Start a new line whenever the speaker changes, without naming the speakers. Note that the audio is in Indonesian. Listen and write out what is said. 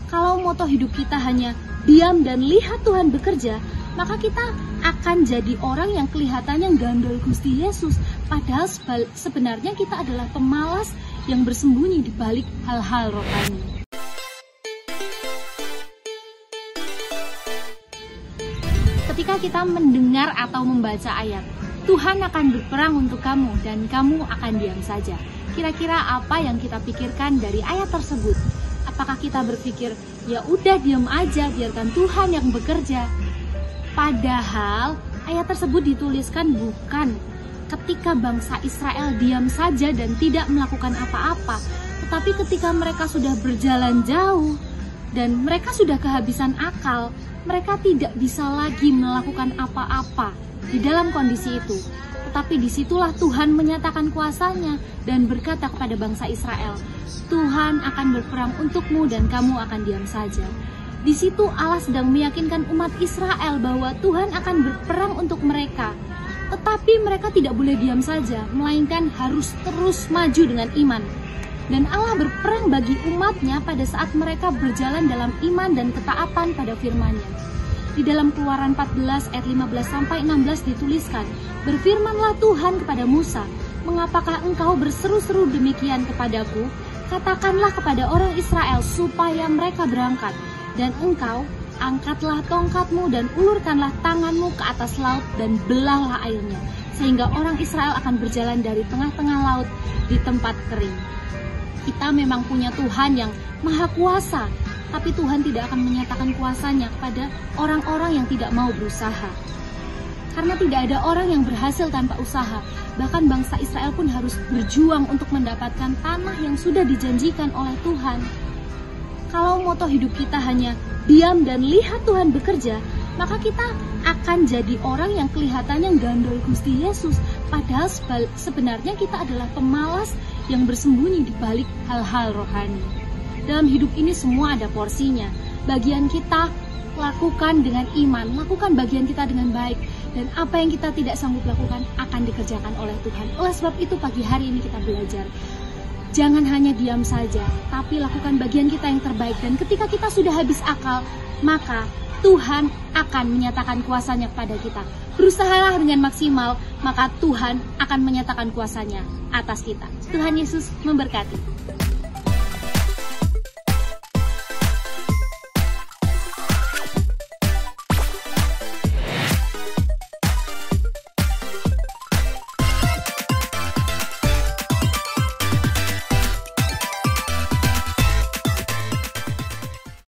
Kalau moto hidup kita hanya diam dan lihat Tuhan bekerja, maka kita akan jadi orang yang kelihatannya gandol Gusti Yesus. Padahal sebenarnya kita adalah pemalas yang bersembunyi di balik hal-hal rohani. Ketika kita mendengar atau membaca ayat, Tuhan akan berperang untuk kamu dan kamu akan diam saja. Kira-kira apa yang kita pikirkan dari ayat tersebut? Apakah kita berpikir, ya udah diam aja, biarkan Tuhan yang bekerja? Padahal ayat tersebut dituliskan bukan ketika bangsa Israel diam saja dan tidak melakukan apa-apa, tetapi ketika mereka sudah berjalan jauh dan mereka sudah kehabisan akal, mereka tidak bisa lagi melakukan apa-apa di dalam kondisi itu. Tetapi disitulah Tuhan menyatakan kuasanya dan berkata kepada bangsa Israel, Tuhan akan berperang untukmu dan kamu akan diam saja. Di situ Allah sedang meyakinkan umat Israel bahwa Tuhan akan berperang untuk mereka. Tetapi mereka tidak boleh diam saja, melainkan harus terus maju dengan iman. Dan Allah berperang bagi umatnya pada saat mereka berjalan dalam iman dan ketaatan pada firman-Nya. Di dalam Keluaran 14 ayat 15-16 dituliskan, berfirmanlah Tuhan kepada Musa, mengapakah engkau berseru-seru demikian kepadaku? Katakanlah kepada orang Israel supaya mereka berangkat. Dan engkau angkatlah tongkatmu dan ulurkanlah tanganmu ke atas laut dan belahlah airnya, sehingga orang Israel akan berjalan dari tengah-tengah laut di tempat kering. Kita memang punya Tuhan yang maha kuasa, tapi Tuhan tidak akan menyatakan kuasanya kepada orang-orang yang tidak mau berusaha. Karena tidak ada orang yang berhasil tanpa usaha. Bahkan bangsa Israel pun harus berjuang untuk mendapatkan tanah yang sudah dijanjikan oleh Tuhan. Kalau moto hidup kita hanya diam dan lihat Tuhan bekerja, maka kita akan jadi orang yang kelihatannya gandol Gusti Yesus. Padahal sebenarnya kita adalah pemalas yang bersembunyi di balik hal-hal rohani. Dalam hidup ini semua ada porsinya. Bagian kita lakukan dengan iman, lakukan bagian kita dengan baik. Dan apa yang kita tidak sanggup lakukan akan dikerjakan oleh Tuhan. Oleh sebab itu pagi hari ini kita belajar. Jangan hanya diam saja, tapi lakukan bagian kita yang terbaik. Dan ketika kita sudah habis akal, maka Tuhan akan menyatakan kuasanya kepada kita. Berusahalah dengan maksimal, maka Tuhan akan menyatakan kuasanya atas kita. Tuhan Yesus memberkati.